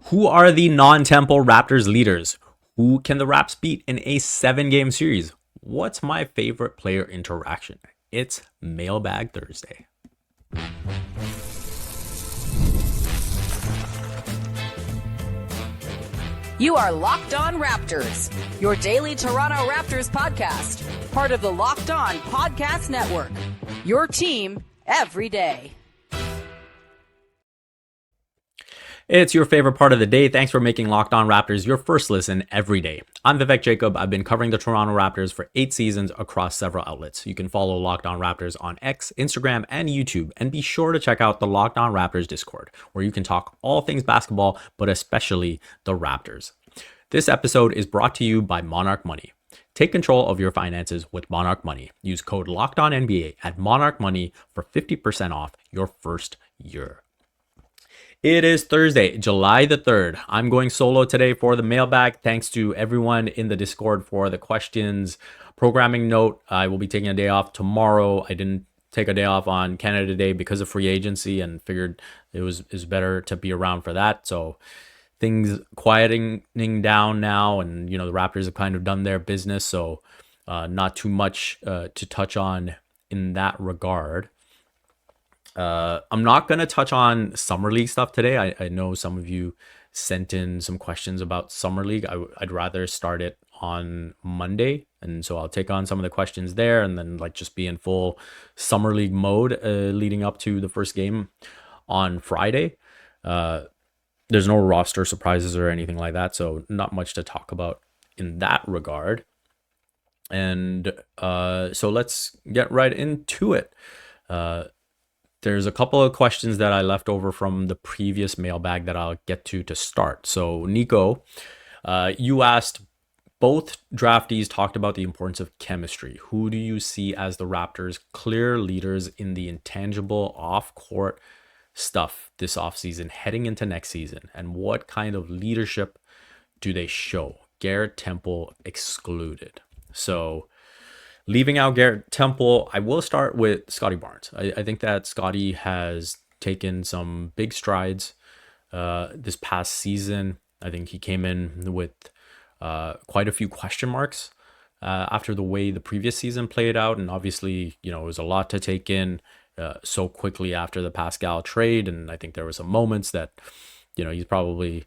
Who are the non-Temple Raptors leaders? Who can the Raps beat in a 7-game series? What's my favorite player interaction? It's Mailbag Thursday. You are Locked On Raptors, your daily Toronto Raptors podcast, part of the Locked On Podcast Network, your team every day. It's your favorite part of the day. Thanks for making Locked On Raptors your first listen every day. I'm Vivek Jacob. I've been covering the Toronto Raptors for 8 seasons across several outlets. You can follow Locked On Raptors on X, Instagram, and YouTube. And be sure to check out the Locked On Raptors Discord, where you can talk all things basketball, but especially the Raptors. This episode is brought to you by Monarch Money. Take control of your finances with Monarch Money. Use code LOCKEDONNBA at Monarch Money for 50% off your first year. It is Thursday, July the 3rd. I'm going solo today for the mailbag. Thanks to everyone in the Discord for the questions. Programming note, I will be taking a day off tomorrow. I didn't take a day off on Canada Day because of free agency and figured it was better to be around for that. So things quieting down now, and the Raptors have kind of done their business. So not too much to touch on in that regard. I'm not going to touch on Summer League stuff today. I know some of you sent in some questions about Summer League. I'd rather start it on Monday. And so I'll take on some of the questions there and then just be in full Summer League mode leading up to the first game on Friday. There's no roster surprises or anything like that. So not much to talk about in that regard. And so let's get right into it. There's a couple of questions that I left over from the previous mailbag that I'll get to start. So Nico, you asked, both draftees talked about the importance of chemistry. Who do you see as the Raptors' clear leaders in the intangible off-court stuff this offseason heading into next season? And what kind of leadership do they show? Garrett Temple excluded. So leaving out Garrett Temple, I will start with Scottie Barnes. I think that Scottie has taken some big strides this past season. I think he came in with quite a few question marks after the way the previous season played out. And obviously, it was a lot to take in so quickly after the Pascal trade. And I think there were some moments that, he probably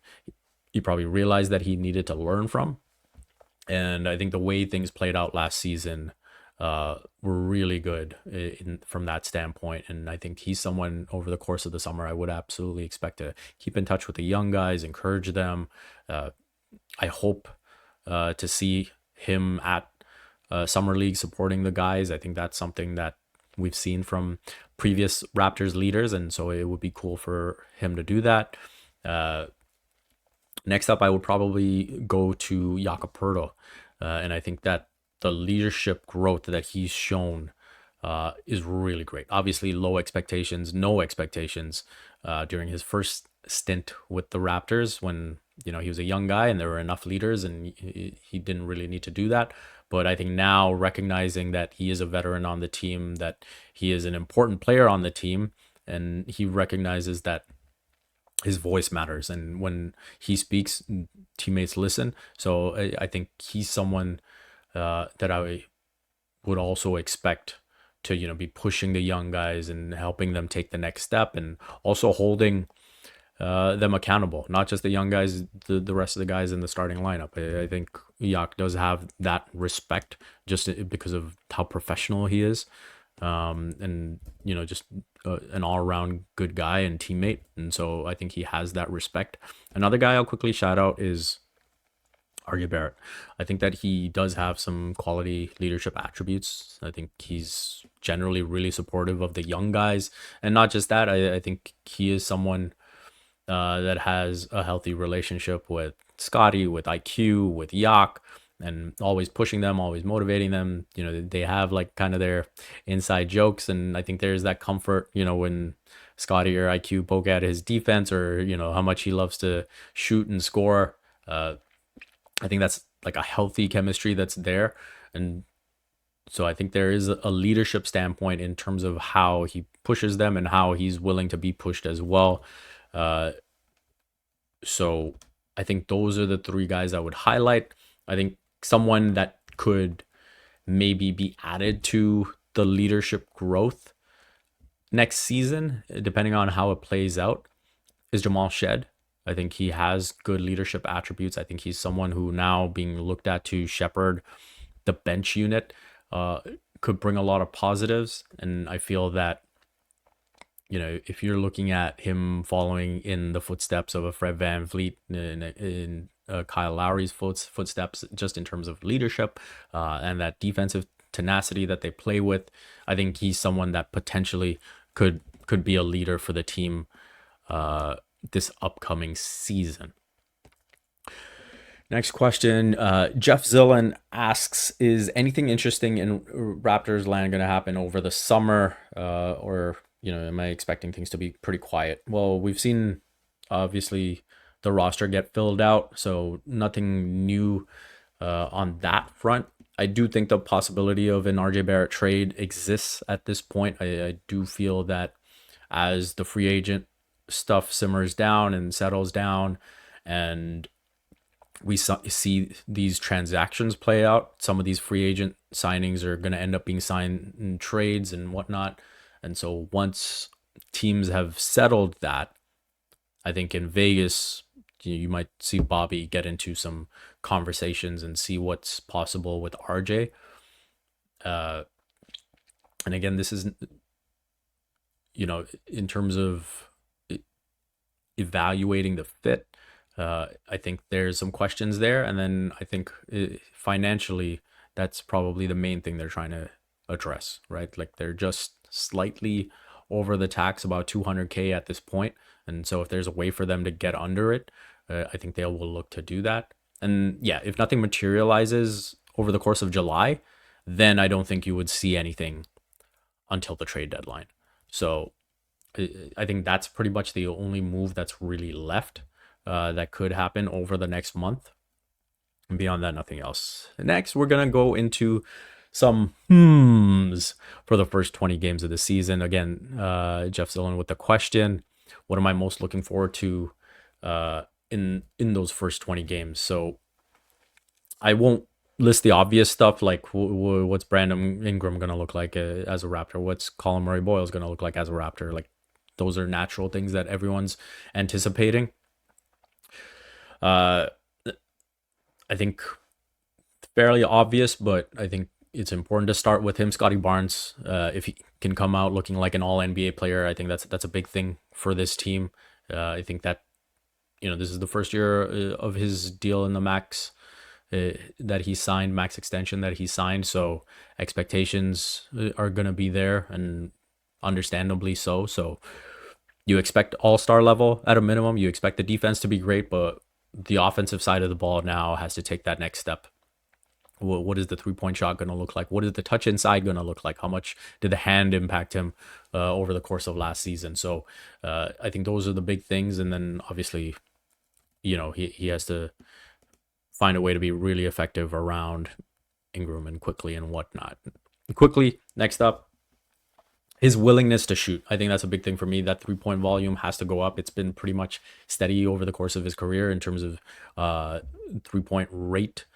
realized that he needed to learn from. And I think the way things played out last season were really good from that standpoint. And I think he's someone over the course of the summer I would absolutely expect to keep in touch with the young guys, encourage them. I hope to see him at Summer League supporting the guys. I think that's something that we've seen from previous Raptors leaders, and so it would be cool for him to do that. Next up, I would probably go to Jakob Poeltl, and I think that the leadership growth that he's shown is really great. Obviously, no expectations during his first stint with the Raptors when he was a young guy and there were enough leaders and he didn't really need to do that. But I think now, recognizing that he is a veteran on the team, that he is an important player on the team, and he recognizes that his voice matters, and when he speaks, teammates listen. So I think he's someone that I would also expect to be pushing the young guys and helping them take the next step, and also holding them accountable, not just the young guys, the rest of the guys in the starting lineup. I think Yak does have that respect just because of how professional he is, and just an all-around good guy and teammate, and so I think he has that respect. Another guy I'll quickly shout out is RJ Barrett. I think that he does have some quality leadership attributes. I think he's generally really supportive of the young guys, and not just that. I think he is someone that has a healthy relationship with Scottie, with IQ, with Yak, and always pushing them, always motivating them. They have kind of their inside jokes, and I think there's that comfort, when Scottie or IQ poke at his defense, or how much he loves to shoot and score. I think that's a healthy chemistry that's there. And so I think there is a leadership standpoint in terms of how he pushes them and how he's willing to be pushed as well. So I think those are the three guys I would highlight. I think someone that could maybe be added to the leadership growth next season, depending on how it plays out, is Jamal Shed. I think he has good leadership attributes. I think he's someone who now being looked at to shepherd the bench unit uh, could bring a lot of positives. And I feel that, if you're looking at him following in the footsteps of a Fred Van Vliet in Kyle Lowry's footsteps, just in terms of leadership and that defensive tenacity that they play with, I think he's someone that potentially could be a leader for the team this upcoming season. Next question. Jeff Zillen asks, is anything interesting in Raptors land going to happen over the summer? Or, am I expecting things to be pretty quiet? Well, we've seen, obviously, the roster get filled out, so nothing new on that front. I do think the possibility of an RJ Barrett trade exists at this point. I do feel that as the free agent stuff simmers down and settles down, and we see these transactions play out, some of these free agent signings are going to end up being signed in trades and whatnot. And so once teams have settled that, I think in Vegas, you might see Bobby get into some conversations and see what's possible with RJ. And again, this is, in terms of evaluating the fit, I think there's some questions there. And then I think financially, that's probably the main thing they're trying to address, right? Like they're just slightly over the tax, about 200K at this point. And so if there's a way for them to get under it, I think they will look to do that. And yeah, if nothing materializes over the course of July, then I don't think you would see anything until the trade deadline. So I think that's pretty much the only move that's really left that could happen over the next month. And beyond that, nothing else. Next, we're going to go into some for the first 20 games of the season. Again, Jeff Zillen with the question, what am I most looking forward to in those first 20 games? So I won't list the obvious stuff like what's Brandon Ingram going to look like as a Raptor? What's Colin Murray-Boyles going to look like as a Raptor? Like those are natural things that everyone's anticipating. I think fairly obvious, but I think it's important to start with him, Scottie Barnes. If he can come out looking like an all NBA player, I think that's a big thing for this team. I think that this is the first year of his deal in the max that he signed, max extension that he signed. So expectations are going to be there, and understandably so. So you expect all-star level at a minimum. You expect the defense to be great, but the offensive side of the ball now has to take that next step. What is the three-point shot going to look like? What is the touch inside going to look like? How much did the hand impact him over the course of last season? So I think those are the big things. And then obviously, he has to find a way to be really effective around Ingram and Quickly and whatnot. Quickly, next up, his willingness to shoot. I think that's a big thing for me. That three-point volume has to go up. It's been pretty much steady over the course of his career in terms of three-point rate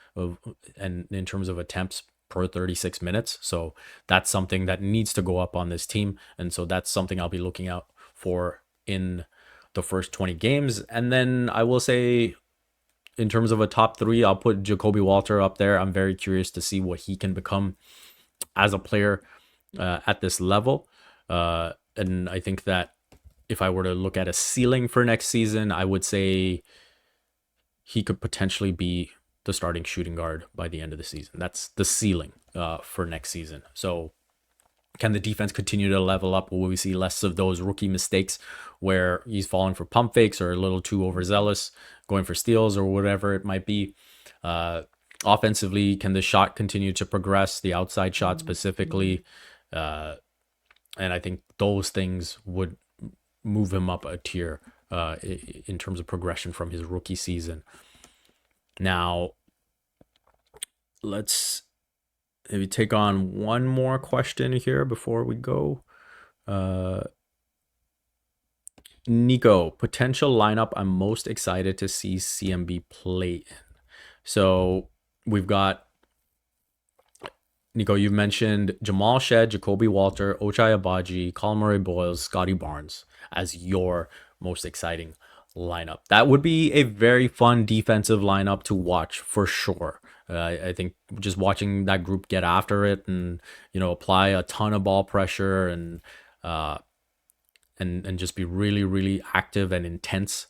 and in terms of attempts per 36 minutes. So that's something that needs to go up on this team. And so that's something I'll be looking out for in the first 20 games. And then I will say, in terms of a top three, I'll put Jacoby Walter up there. I'm very curious to see what he can become as a player at this level. And I think that if I were to look at a ceiling for next season, I would say he could potentially be the starting shooting guard by the end of the season. That's the ceiling for next season. So can the defense continue to level up? Will we see less of those rookie mistakes where he's falling for pump fakes or a little too overzealous, going for steals or whatever it might be? Offensively, can the shot continue to progress, the outside shot specifically? And I think those things would move him up a tier in terms of progression from his rookie season. Now, let's maybe take on one more question here before we go. Nico, potential lineup I'm most excited to see CMB play in. So we've got Nico, you've mentioned Jamal Shed, Jacoby Walter, Ochai Abaji, Colin Murray Boyles, Scottie Barnes as your most exciting lineup. That would be a very fun defensive lineup to watch for sure. I think just watching that group get after it and apply a ton of ball pressure uh, and just be really really active and intense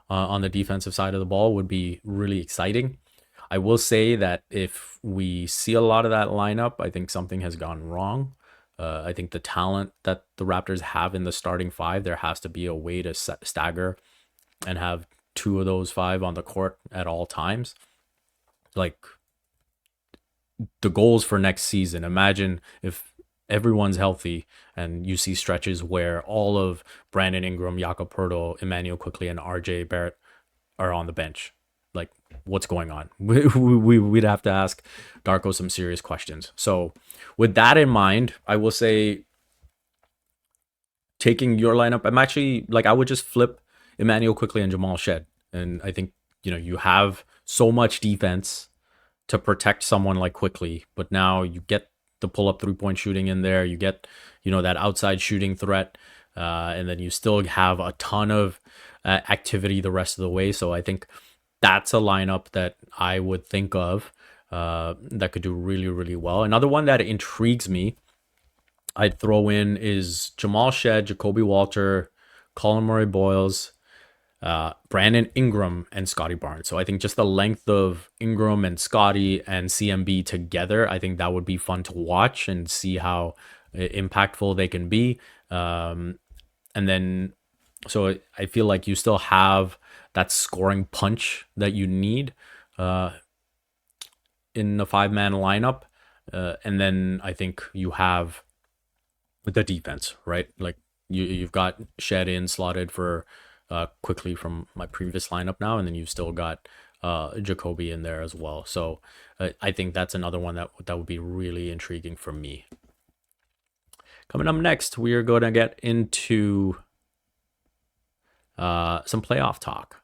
on the defensive side of the ball would be really exciting. I will say that if we see a lot of that lineup, I think something has gone wrong. I think the talent that the Raptors have in the starting five, there has to be a way to stagger and have two of those five on the court at all times. Like the goals for next season, imagine if everyone's healthy and you see stretches where all of Brandon Ingram, Jakob Poeltl, Emmanuel Quickly, and RJ Barrett are on the bench. Like, what's going on? We'd have to ask Darko some serious questions. So with that in mind, I will say taking your lineup, I'm actually like, I would just flip Emmanuel Quickly and Jamal Shed. And I think, you have so much defense to protect someone like Quickly, but now you get the pull up 3-point shooting in there. You get, that outside shooting threat. And then you still have a ton of activity the rest of the way. So I think that's a lineup that I would think of that could do really, really well. Another one that intrigues me, I'd throw in is Jamal Shed, Jacoby Walter, Colin Murray Boyles, Brandon Ingram, and Scottie Barnes. So I think just the length of Ingram and Scottie and CMB together, I think that would be fun to watch and see how impactful they can be. And then, so I feel like you still have that scoring punch that you need in the 5-man lineup. And then I think you have the defense, right? Like you've got Shed in slotted for Quickly from my previous lineup now, and then you've still got Jacoby in there as well. So I think that's another one that would be really intriguing for me. Coming up next, we are going to get into some playoff talk.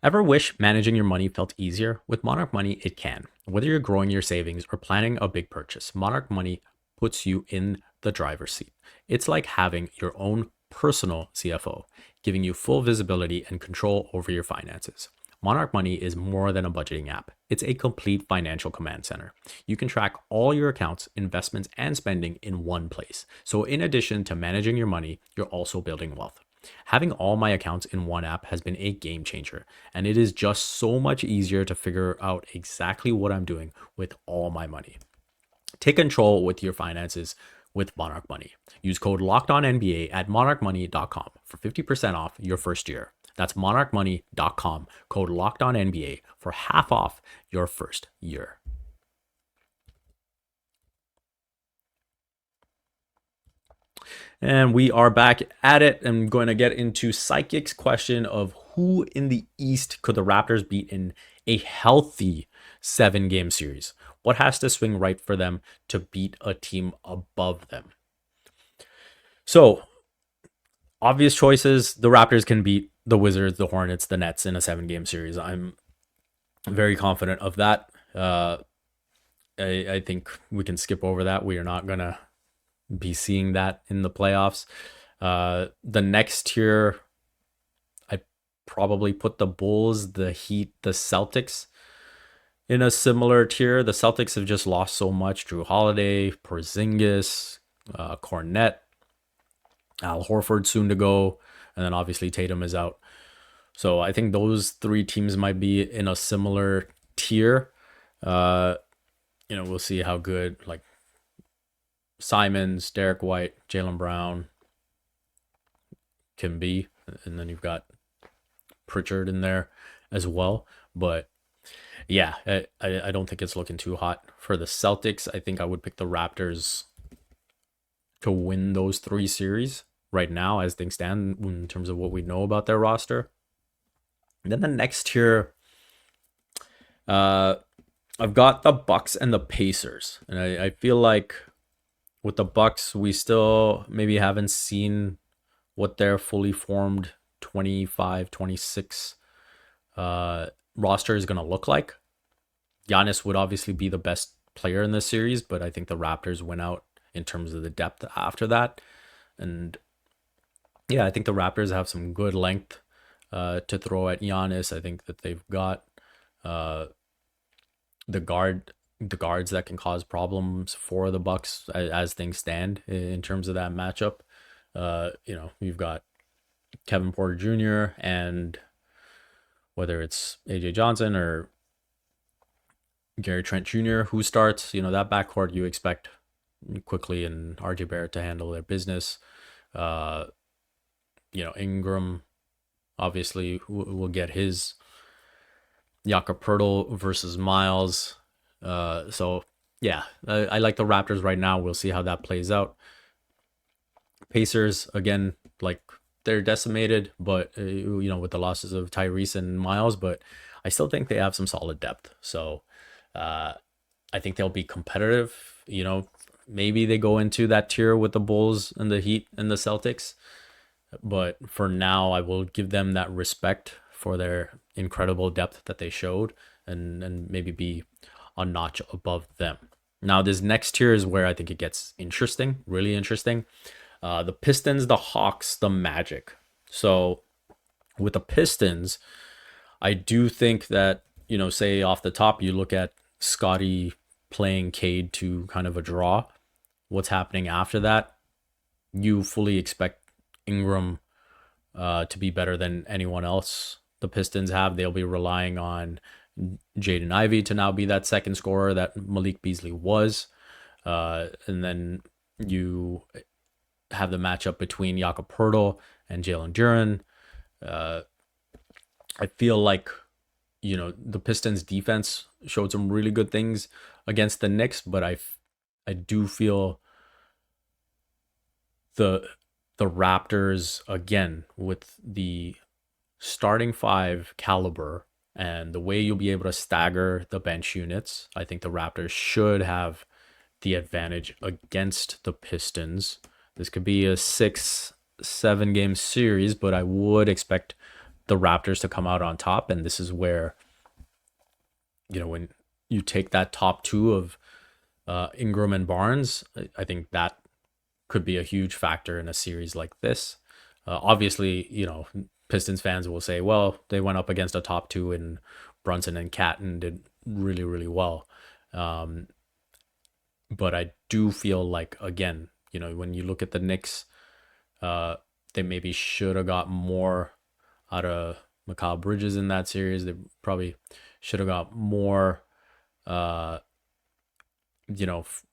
Ever wish managing your money felt easier? With Monarch Money, it can. Whether you're growing your savings or planning a big purchase, Monarch Money puts you in the driver's seat. It's like having your own personal CFO, giving you full visibility and control over your finances. Monarch Money is more than a budgeting app. It's a complete financial command center. You can track all your accounts, investments, and spending in one place. So in addition to managing your money, you're also building wealth. Having all my accounts in one app has been a game changer, and it is just so much easier to figure out exactly what I'm doing with all my money. Take control with your finances with Monarch Money. Use code LOCKEDONNBA at monarchmoney.com for 50% off your first year. That's monarchmoney.com, code LOCKEDONNBA for half off your first year. And we are back at it. I'm going to get into Psychic's question of who in the East could the Raptors beat in a healthy 7-game series? What has to swing right for them to beat a team above them? So, obvious choices. The Raptors can beat the Wizards, the Hornets, the Nets in a 7-game series. I'm very confident of that. I think we can skip over that. We are not going to be seeing that in the playoffs. The next tier, I probably put the Bulls, the Heat, the Celtics in a similar tier. The Celtics have just lost so much. Drew Holiday, Porzingis, Cornette, Al Horford soon to go, and then obviously Tatum is out. So I think those 3 teams might be in a similar tier. We'll see how good like Simons, Derek White, Jaylen Brown can be. And then you've got Pritchard in there as well. But yeah, I don't think it's looking too hot for the Celtics. I think I would pick the Raptors to win those 3 series right now as things stand in terms of what we know about their roster. And then the next tier, I've got the Bucks and the Pacers. And I feel like with the Bucks, we still maybe haven't seen what their fully formed 25, 26 roster is going to look like. Giannis would obviously be the best player in this series, but I think the Raptors went out in terms of the depth after that. And yeah, I think the Raptors have some good length to throw at Giannis. I think that they've got uh, the guards that can cause problems for the Bucks as things stand in terms of that matchup. You've got Kevin Porter Jr. and whether it's AJ Johnson or Gary Trent Jr. who starts, that backcourt you expect Quickly and RJ Barrett to handle their business. Ingram obviously will get his. Jakob Poeltl versus Miles. So yeah, I like the Raptors right now. We'll see how that plays out. Pacers, again, like they're decimated, but with the losses of Tyrese and Miles, but I still think they have some solid depth. So I think they'll be competitive. Maybe they go into that tier with the Bulls and the Heat and the Celtics. But for now, I will give them that respect for their incredible depth that they showed and maybe be a notch above them. Now, this next tier is where I think it gets interesting, really interesting. The Pistons, the Hawks, the Magic. So with the Pistons, I do think that, say off the top, you look at Scottie playing Cade to kind of a draw. What's happening after that? You fully expect Ingram to be better than anyone else the Pistons have. They'll be relying on Jaden Ivey to now be that second scorer that Malik Beasley was. And then you have the matchup between Jakob Poeltl and Jalen Duren. I feel like, the Pistons defense showed some really good things against the Knicks, but I do feel the Raptors, again, with the starting five caliber and the way you'll be able to stagger the bench units, I think the Raptors should have the advantage against the Pistons. This could be a 6-7 game series, but I would expect the Raptors to come out on top. And this is where, when you take that top two of Ingram and Barnes, I think that could be a huge factor in a series like this. Obviously, Pistons fans will say, well, they went up against a top two in Brunson and Cat and did really, really well. But I do feel like, again, when you look at the Knicks, they maybe should have got more out of Mikal Bridges in that series. They probably should have got more,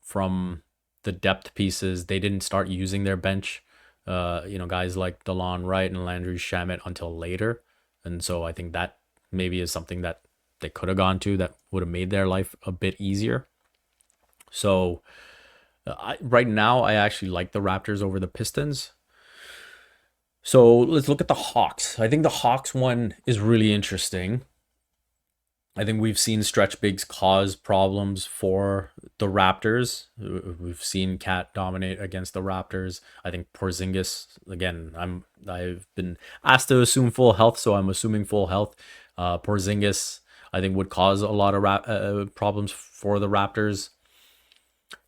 from the depth pieces. They didn't start using their bench, guys like DeLon Wright and Landry Shamet until later. And so I think that maybe is something that they could have gone to that would have made their life a bit easier. So right now, I actually like the Raptors over the Pistons. So let's look at the Hawks. I think the Hawks one is really interesting. I think we've seen stretch bigs cause problems for the Raptors. We've seen Cat dominate against the Raptors. I think Porzingis, again, I've been asked to assume full health, so I'm assuming full health. Porzingis, I think, would cause a lot of problems for the Raptors.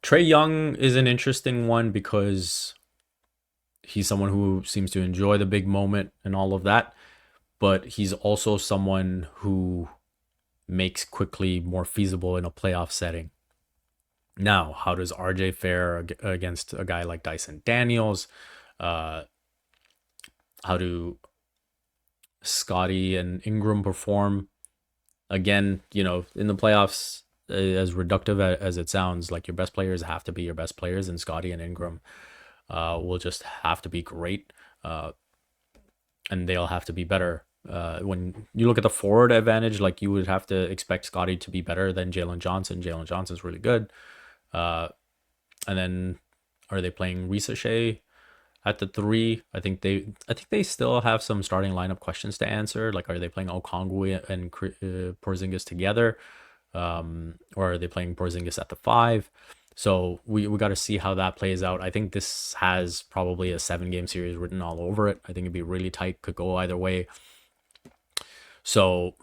Trae Young is an interesting one because he's someone who seems to enjoy the big moment and all of that, but he's also someone who makes Quickly more feasible in a playoff setting. Now, how does RJ fare against a guy like Dyson Daniels? How do Scottie and Ingram perform? Again, in the playoffs, as reductive as it sounds, like your best players have to be your best players, and Scottie and Ingram will just have to be great, and they'll have to be better. When you look at the forward advantage, like you would have to expect Scottie to be better than Jalen Johnson. Jalen Johnson's really good. And then are they playing Ricochet at the 3? I think they still have some starting lineup questions to answer. Like, are they playing Okongwu and Porzingis together? Or are they playing Porzingis at the 5? So we got to see how that plays out. I think this has probably a 7-game series written all over it. I think it'd be really tight, could go either way. So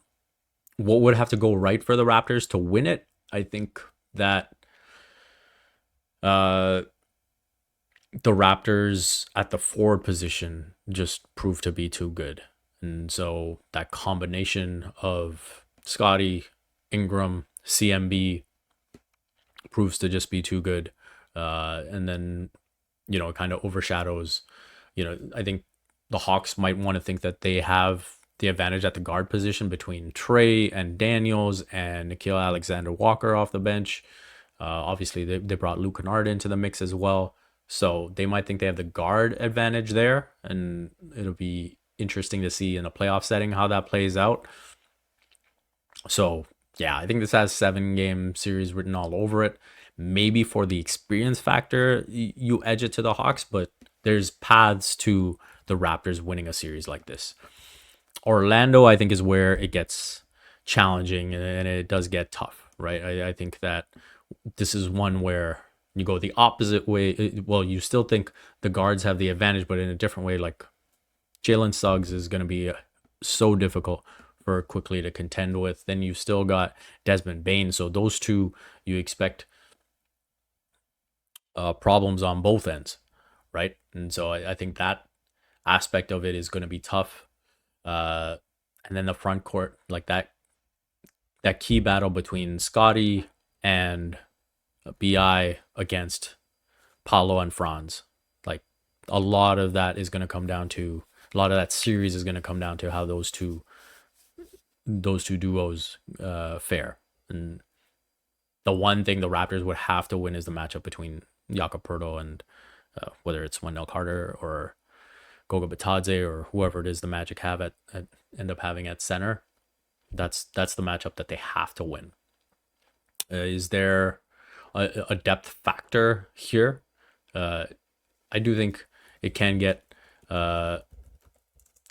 what would have to go right for the Raptors to win it? I think that uh, the Raptors at the forward position just proved to be too good. And so that combination of Scottie, Ingram, CMB proves to just be too good. And then, it kind of overshadows, I think the Hawks might want to think that they have the advantage at the guard position between Trey and Daniels and Nikhil Alexander-Walker off the bench. Obviously, they brought Luke Kennard into the mix as well. So they might think they have the guard advantage there. And it'll be interesting to see in a playoff setting how that plays out. So, yeah, I think this has 7-game series written all over it. Maybe for the experience factor, you edge it to the Hawks, but there's paths to the Raptors winning a series like this. Orlando, I think, is where it gets challenging and it does get tough, right? I think that this is one where you go the opposite way. Well, you still think the guards have the advantage, but in a different way. Like Jalen Suggs is going to be so difficult for Quickly to contend with. Then you still got Desmond Bane. So those two, you expect problems on both ends, right? And so I think that aspect of it is going to be tough. And then the front court, like that key battle between Scottie and BI against Paolo and Franz. Like a lot of that is going to come down to, a lot of that series is going to come down to how those two duos fare. And the one thing the Raptors would have to win is the matchup between Jakob Poeltl and whether it's Wendell Carter or Goga Bitadze or whoever it is the Magic have at end up having at center. That's the matchup that they have to win. Is there a depth factor here? I do think it can get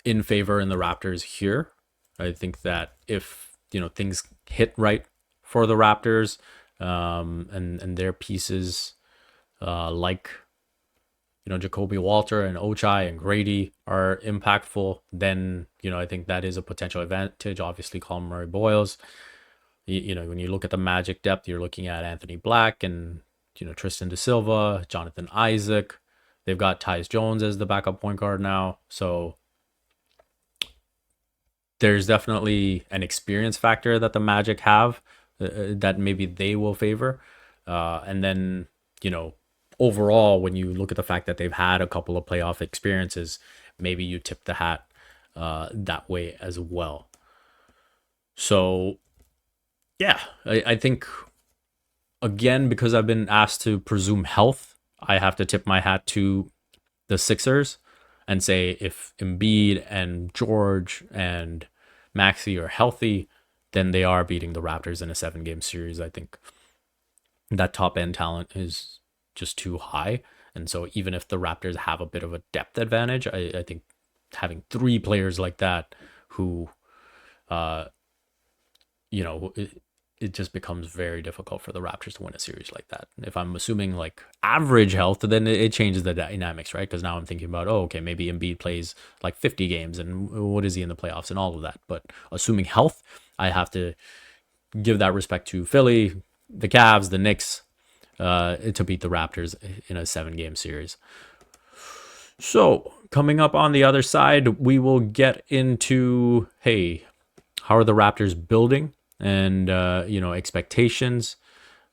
in favor in the Raptors here. I think that if things hit right for the Raptors and their pieces like Jacoby Walter and Ochai and Grady are impactful, then I think that is a potential advantage. Obviously, Colin Murray-Boyles. When you look at the Magic depth, you're looking at Anthony Black and Tristan Da Silva, Jonathan Isaac. They've got Tyus Jones as the backup point guard now, so there's definitely an experience factor that the Magic have that maybe they will favor, and then overall, when you look at the fact that they've had a couple of playoff experiences, maybe you tip the hat that way as well. So, yeah, I think, again, because I've been asked to presume health, I have to tip my hat to the Sixers and say if Embiid and George and Maxey are healthy, then they are beating the Raptors in a 7-game series. I think that top end talent is just too high. And so even if the Raptors have a bit of a depth advantage, I think having 3 players like that who, it just becomes very difficult for the Raptors to win a series like that. If I'm assuming like average health, then it changes the dynamics, right? Because now I'm thinking about, okay, maybe Embiid plays like 50 games and what is he in the playoffs and all of that. But assuming health, I have to give that respect to Philly, the Cavs, the Knicks, to beat the Raptors in a 7-game series. So coming up on the other side, we will get into, hey, how are the Raptors building and, expectations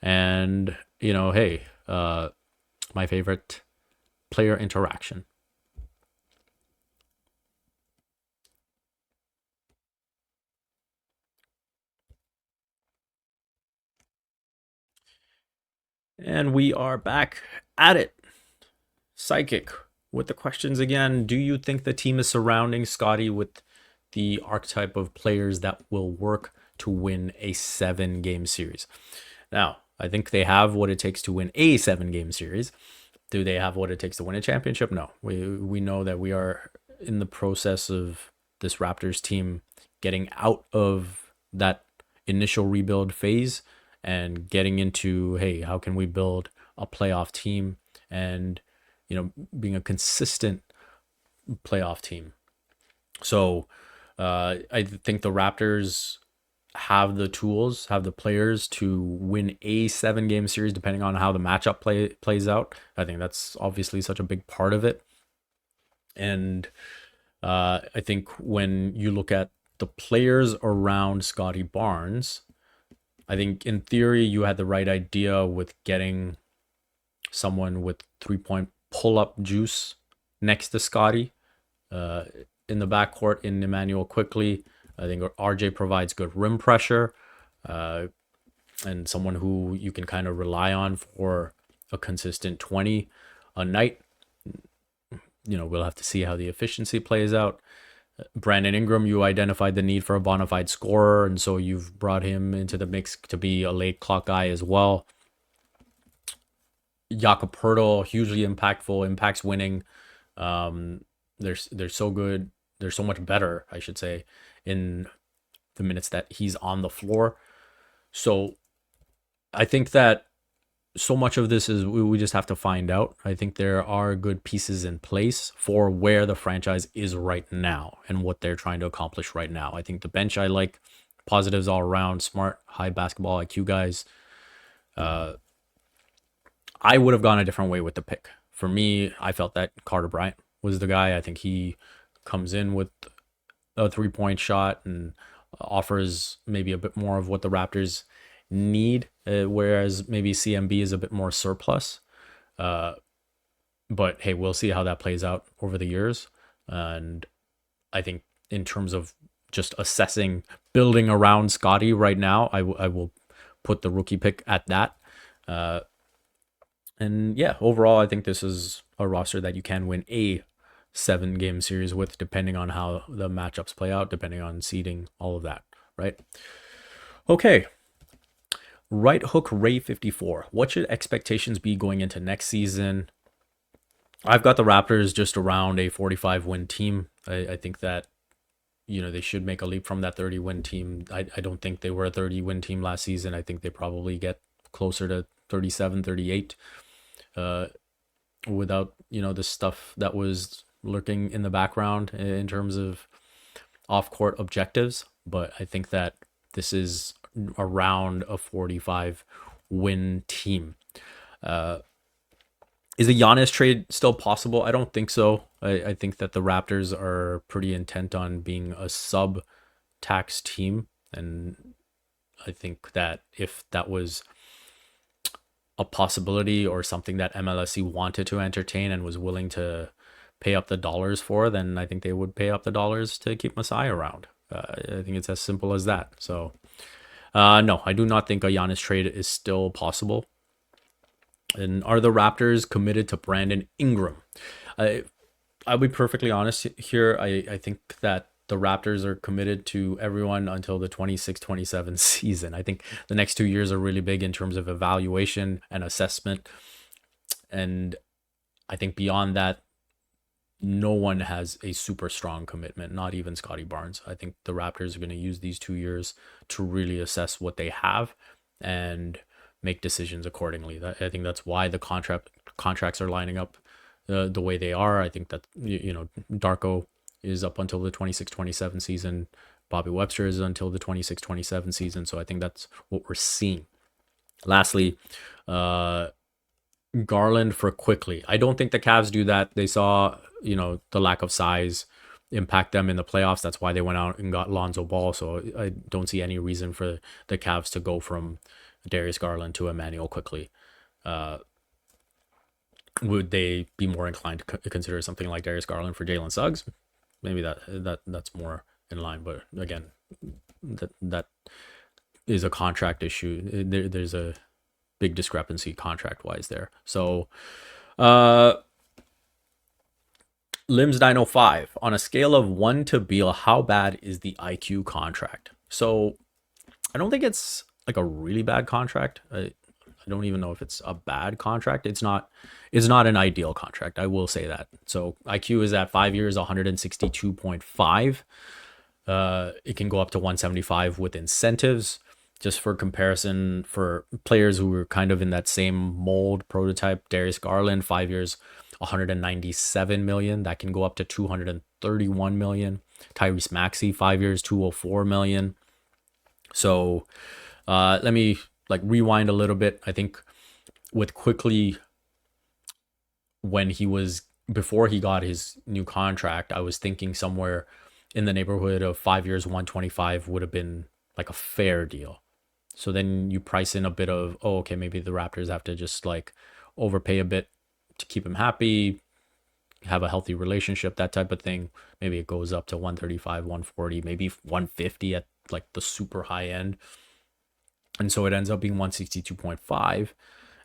and, hey, my favorite player interaction. And we are back at it. Psychic with the questions again. Do you think the team is surrounding Scottie with the archetype of players that will work to win a 7-game series? Now, I think they have what it takes to win a 7-game series. Do they have what it takes to win a championship? No. We know that we are in the process of this Raptors team getting out of that initial rebuild phase and getting into, hey, how can we build a playoff team and, being a consistent playoff team. So I think the Raptors have the tools, have the players to win a 7-game series, depending on how the matchup plays out. I think that's obviously such a big part of it. And I think when you look at the players around Scottie Barnes, I think in theory you had the right idea with getting someone with 3-point pull-up juice next to Scottie in the backcourt in Emmanuel Quickly. I think RJ provides good rim pressure and someone who you can kind of rely on for a consistent 20 a night. We'll have to see how the efficiency plays out. Brandon Ingram, you identified the need for a bona fide scorer, and so you've brought him into the mix to be a late clock guy as well. Jakob Poeltl, hugely impactful, impacts winning. They're so good. They're so much better, I should say, in the minutes that he's on the floor. So I think that so much of this is we just have to find out. I think there are good pieces in place for where the franchise is right now and what they're trying to accomplish right now. I think the bench, I like positives all around, smart, high basketball IQ guys. I would have gone a different way with the pick. For me, I felt that Carter Bryant was the guy. I think he comes in with a 3-point shot and offers maybe a bit more of what the Raptors need, whereas maybe CMB is a bit more surplus. But hey, we'll see how that plays out over the years. And I think in terms of just assessing building around Scottie right now, I will put the rookie pick at that. And yeah, overall, I think this is a roster that you can win a 7-game series with, depending on how the matchups play out, depending on seeding, all of that, right? Okay. Right Hook Ray 54. What should expectations be going into next season? I've got the Raptors just around a 45-win team. I think that, they should make a leap from that 30-win team. I don't think they were a 30-win team last season. I think they probably get closer to 37, 38 without, the stuff that was lurking in the background in terms of off-court objectives. But I think that this is around a 45-win team. Is a Giannis trade still possible? I don't think so. I think that the Raptors are pretty intent on being a sub-tax team. And I think that if that was a possibility or something that MLSE wanted to entertain and was willing to pay up the dollars for, then I think they would pay up the dollars to keep Masai around. I think it's as simple as that. So no, I do not think a Giannis trade is still possible. And are the Raptors committed to Brandon Ingram? I'll be perfectly honest here. I think that the Raptors are committed to everyone until the 26-27 season. I think the next 2 years are really big in terms of evaluation and assessment. And I think beyond that, no one has a super strong commitment, not even Scottie Barnes. I think the Raptors are going to use these 2 years to really assess what they have and make decisions accordingly. I think that's why the contracts are lining up the way they are. I think that, Darko is up until the 26-27 season. Bobby Webster is until the 26-27 season. So I think that's what we're seeing. Lastly, Garland for Quickly. I don't think the Cavs do that. They saw, the lack of size impact them in the playoffs. That's why they went out and got Lonzo Ball. So I don't see any reason for the Cavs to go from Darius Garland to Emmanuel Quickly. Would they be more inclined to consider something like Darius Garland for Jalen Suggs? Maybe that's more in line. But again, that is a contract issue. There's a big discrepancy contract-wise there. So Limbs 905, on a scale of 1 to Beal, how bad is the IQ contract? So I don't think it's like a really bad contract. I don't even know if it's a bad contract. It's not an ideal contract. I will say that. So IQ is at 5 years, 162.5. It can go up to 175 with incentives. just for comparison, for players who were kind of in that same mold prototype, Darius Garland, 5 years, 197 million. That can go up to 231 million. Tyrese Maxey, 5 years, 204 million. So let me like rewind a little bit. I think with Quickly, when he was before he got his new contract, I was thinking somewhere in the neighborhood of 5 years, 125 would have been like a fair deal. So then you price in a bit of, oh, okay, maybe the Raptors have to just like overpay a bit to keep him happy, have a healthy relationship, that type of thing. Maybe it goes up to 135, 140, maybe 150 at like the super high end. And so it ends up being 162.5.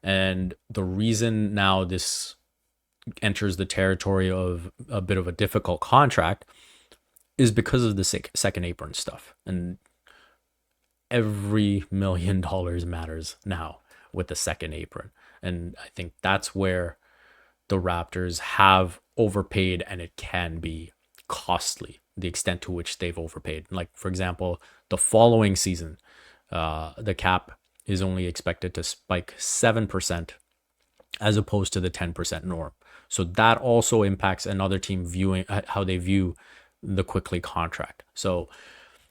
And the reason now this enters the territory of a bit of a difficult contract is because of the second apron stuff. And every $1 million matters now with the second apron. And I think that's where the Raptors have overpaid, and it can be costly, the extent to which they've overpaid. Like, for example, the following season, the cap is only expected to spike 7% as opposed to the 10% norm. So that also impacts another team viewing how they view the Quickly contract. So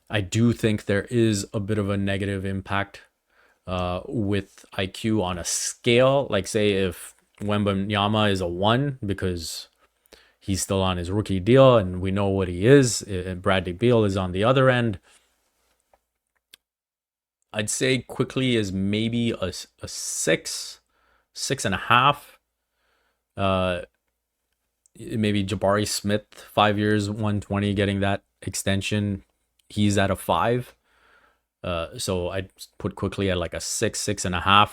I do think there is a bit of a negative impact with IQ on a scale. Like, say if Wembanyama is a 1 because he's still on his rookie deal and we know what he is, and Bradley Beal is on the other end, I'd say Quickly is maybe a 6, 6.5. Maybe Jabari Smith, 5 years, 120, getting that extension. He's at a 5. So I'd put Quickly at like a 6, 6.5.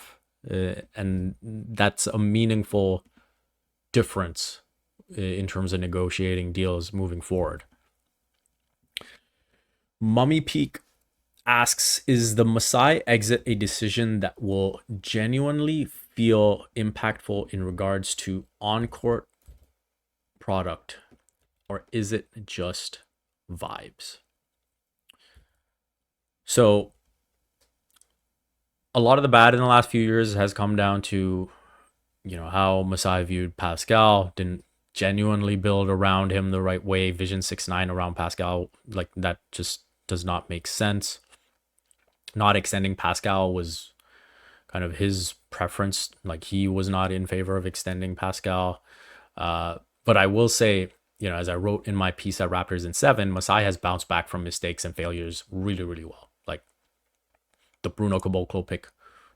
And that's a meaningful difference in terms of negotiating deals moving forward. Mummy Peak asks, is the Masai exit a decision that will genuinely feel impactful in regards to on-court product, or is it just vibes? So a lot of the bad in the last few years has come down to, how Masai viewed Pascal, didn't genuinely build around him the right way. Vision 6-9 around Pascal, like, that just does not make sense. Not extending Pascal was kind of his preference. Like, he was not in favor of extending Pascal. But I will say, as I wrote in my piece at Raptors in 7, Masai has bounced back from mistakes and failures really, really well. Like, the Bruno Caboclo pick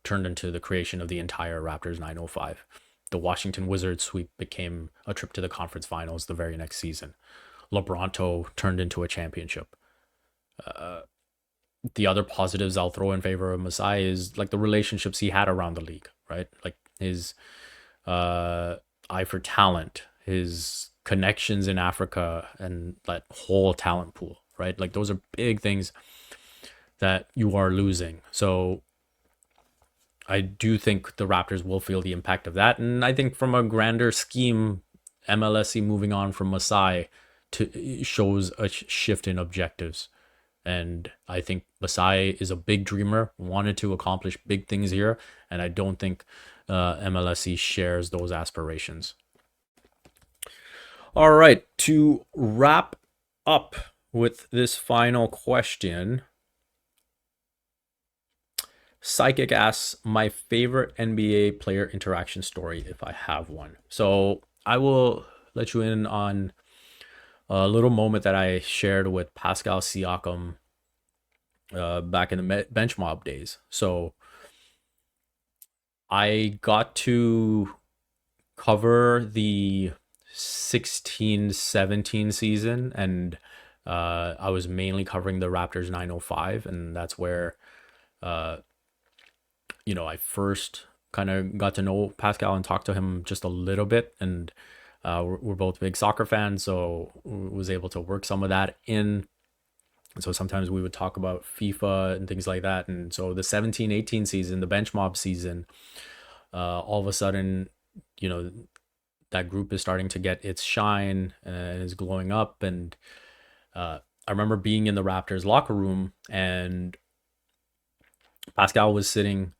turned into the creation of the entire Raptors 905. The Washington Wizards sweep became a trip to the conference finals the very next season. LeBronto turned into a championship. The other positives I'll throw in favor of Masai is like the relationships he had around the league, right? Like his eye for talent, his connections in Africa, and that whole talent pool, right? Like, those are big things that you are losing. So I do think the Raptors will feel the impact of that. And I think from a grander scheme, MLSE moving on from Masai shows a shift in objectives. And I think Masai is a big dreamer, wanted to accomplish big things here. And I don't think MLSE shares those aspirations. All right, to wrap up with this final question, Psychic asks, my favorite NBA player interaction story, if I have one. So I will let you in on a little moment that I shared with Pascal Siakam back in the bench mob days. So I got to cover the 16-17 season, and I was mainly covering the Raptors 905, and that's where I first kind of got to know Pascal and talked to him just a little bit. And we're both big soccer fans, so was able to work some of that in. So sometimes we would talk about FIFA and things like that. And so the 17-18 season, the bench mob season, all of a sudden, that group is starting to get its shine and is glowing up. And I remember being in the Raptors locker room, and Pascal was sitting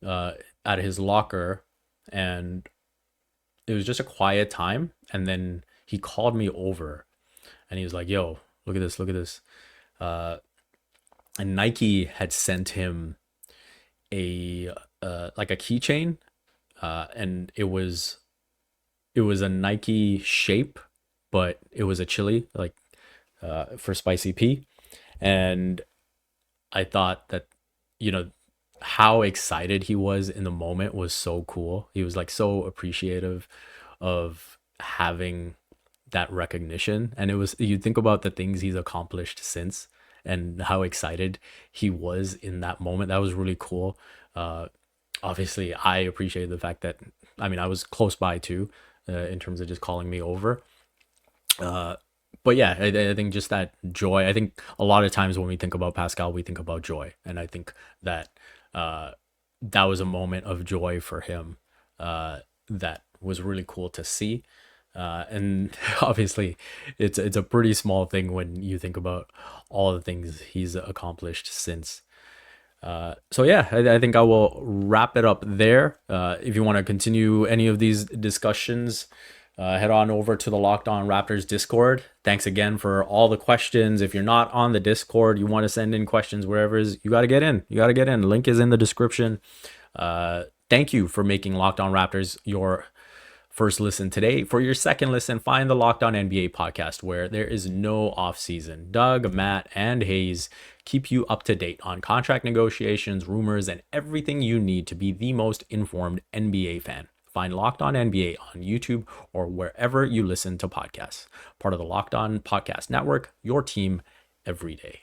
at his locker, and it was just a quiet time. And then he called me over, and he was like, "Yo, look at this, look at this." And Nike had sent him a like a keychain, and it was a Nike shape, but it was a chili like for spicy P. And I thought that, you know, how excited he was in the moment was so cool. He was like so appreciative of having that recognition. And it was, you think about the things he's accomplished since and how excited he was in that moment. That was really cool. Obviously, I appreciate the fact that, I mean, I was close by too, in terms of just calling me over. But yeah, I think just that joy. I think a lot of times when we think about Pascal, we think about joy, and I think that uh, that was a moment of joy for him, that was really cool to see. And obviously, it's a pretty small thing when you think about all the things he's accomplished since. So yeah, I think I will wrap it up there. If you want to continue any of these discussions, head on over to the Locked On Raptors Discord. Thanks again for all the questions. If you're not on the Discord, you want to send in questions, wherever is, you got to get in. You got to get in. Link is in the description. Thank you for making Locked On Raptors your first listen today. For your second listen, find the Locked On NBA podcast, where there is no off season. Doug, Matt, and Hayes keep you up to date on contract negotiations, rumors, and everything you need to be the most informed NBA fan. Find Locked On NBA on YouTube or wherever you listen to podcasts. Part of the Locked On Podcast Network, your team every day.